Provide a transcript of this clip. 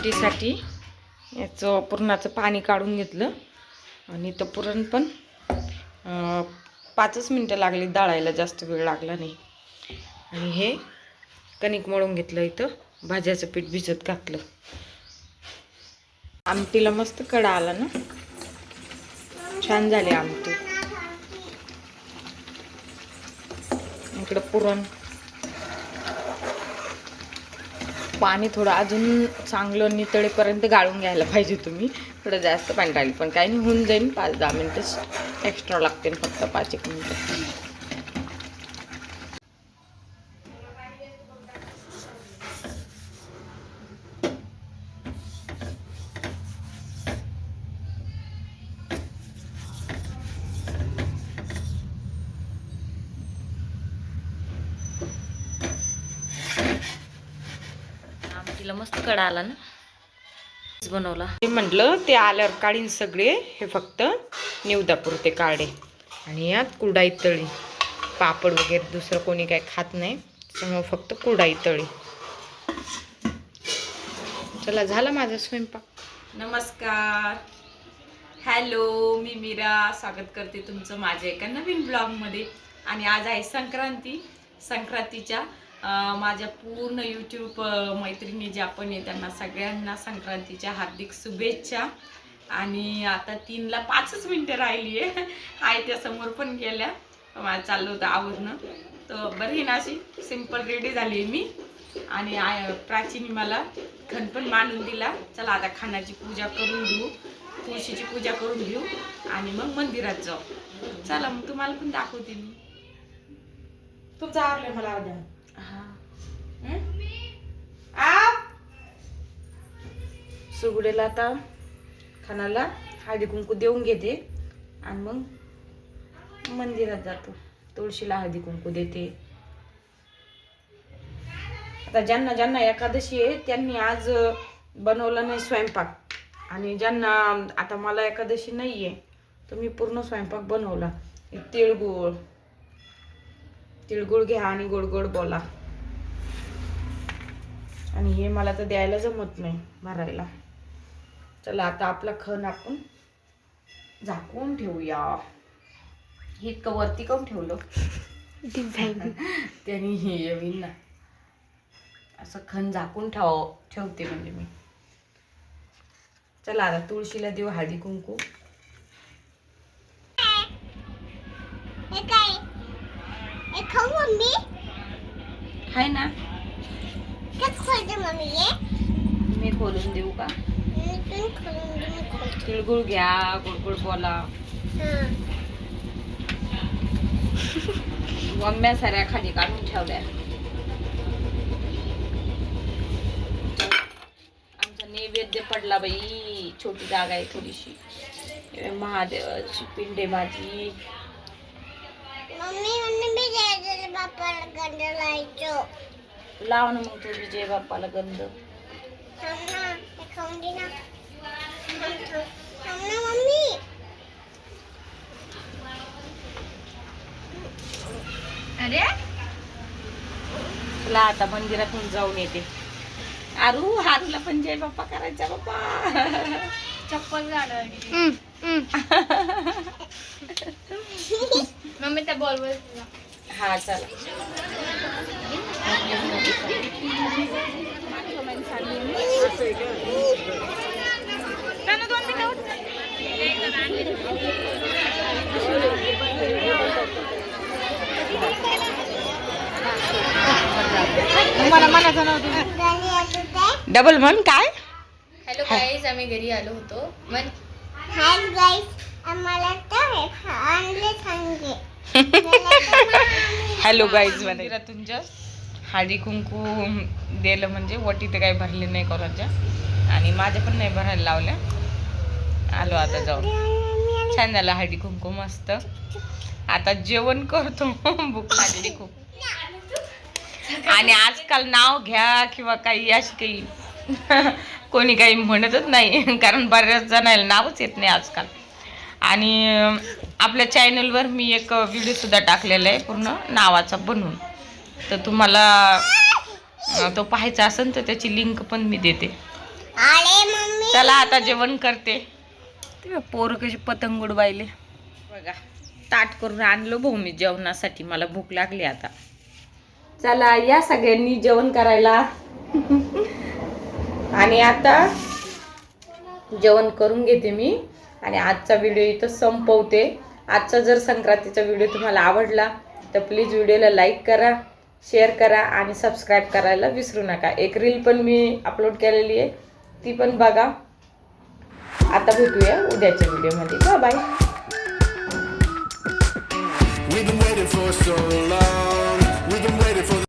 आमटीसाठी याचं पुरणाचं पाणी काढून घेतलं आणि तर पुरण पण 5 मिनटं लागली दळायला, जास्त वेळ लागला नाही. आणि हे कणिक मळून घेतलं, इथं भाज्याचं पीठ भिजत घातलं. आमटीला मस्त कडा आला ना, छान झाली आमटी. इकडं पुरण पाणी थोडं अजून चांगलं नितळेपर्यंत गाळून घ्यायला पाहिजे तुम्ही. थोडं जास्त पाणी टाकलं पण काही नाही, होऊन जाईल. 5-10 मिनटं एक्स्ट्रा लागतील, फक्त 5-1 मिनटं. आमटीला मस्त कडा आला ना, बनवला. ते म्हटलं ते आल्यावर काढीन सगळे, हे फक्त निवदापुरते काढे. आणि यात कुरडई तळी, पापड वगैरे दुसरं कोणी काही खात नाही, त्यामुळे फक्त कुरडई तळी. चला, झाला माझा स्वयंपाक. नमस्कार, हॅलो, मी मीरा. स्वागत करते तुमचं माझ्या एका नवीन ब्लॉगमध्ये. आणि आज आहे संक्रांती. संक्रांतीच्या माझ्या पूर्ण यूट्यूब मैत्रिणी ज्या पण आहे त्यांना सगळ्यांना संक्रांतीच्या हार्दिक शुभेच्छा. आणि आता 3ला 5च मिनटं राहिली आहे त्या समोर पण गेल्या. माझं चाललं होतं आवरणं, तर बरी ना अशी सिंपल रेडी झाली मी. आणि प्राचीने मला खण पण मांडून दिला. चला आता खानाची पूजा करून घेऊ, तुळशीची पूजा करून घेऊ आणि मग मंदिरात जाऊ. चला मग तुम्हाला पण दाखवते मी. तुमचं आवडलं मला आवडलं. सुगडेला आता खानाला हळदी कुंकू देऊन घेते आणि मग मंदिरात जातो. तुळशीला हळदी कुंकू देते. आता ज्यांना ज्यांना एकादशी आहे त्यांनी आज बनवलं नाही स्वयंपाक, आणि ज्यांना आता मला एकादशी नाही आहे तर मी पूर्ण स्वयंपाक बनवला. तिळगुळ तिळगुळ घ्या आणि गोड गोड बोला. आणि हे मला तर द्यायला जमत नाही भरायला. चला आता आपला खण आपण झाकून ठेवूया. हे वरती काऊन ठेवलं त्यांनी, हे येईल ना असं खण झाकून ठेवते म्हणजे मी. चला आता तुळशीला देऊ हळदी कुंकू. हाय ना, मी खोलून देऊ का? तिळगुळ घ्या, गोड गोड बोला. मम्म्या साऱ्या खाली काढून ठेवल्या. आमचा नैवेद्य पडला बाई, छोटी जागा आहे थोडीशी. महादेवाची पिंडे माझी. लाव ना मग तू विजय बाप्पाला गंध. अरे तुला आता मंदिरातून जाऊन येते. हारूला पण जय बाप्पा करायचा बाप्पा. चप्पल घालायची. मम्मी त्या बॉलवर. हा चला. डबल म्हण काय. हॅलो गाईज, आम्ही घरी आलो होतो. हॅलो गाईज, मंदिरातून जस्ट हळदी कुंकू दिलं म्हणजे वटी तर काही भरली नाही कोणाच्या, आणि माझ्या पण नाही भरायला लावल्या. आलो आता जाऊ. छान झालं हळदी कुंकू मस्त. आता जेवण करतो, भूक लागली खूप. आणि आजकाल नाव घ्या किंवा काही अशी काही कोणी काही म्हणतच नाही, कारण बऱ्याच जणांना नावच येत नाही आजकाल. आणि आपल्या चॅनलवर मी एक व्हिडिओ सुद्धा टाकलेला आहे पूर्ण नावाचा बनवून, तर तुम्हाला तो पाहायचा असेल तर त्याची लिंक पण मी देते. चला आता जेवण करते. ते पोरं कशी पतंग उडवायले बघा. ताट करून आणलो भाऊ मी जेवणासाठी. मला भूक लागली आता. चला या सगळ्यांनी जेवण करायला. आणि आता जेवण करून घेते मी आणि आजचा व्हिडिओ इथं संपवते. आजचा जर संक्रांतीचा व्हिडिओ तुम्हाला आवडला तर प्लीज व्हिडिओला लाईक करा, शेअर करा आणि सबस्क्राईब करायला विसरू नका. एक रील पण मी अपलोड केलेली आहे, ती पण बघा. आता भेटूया उद्याच्या व्हिडिओमध्ये. Bye bye. We've been waiting for so long. We've been waiting for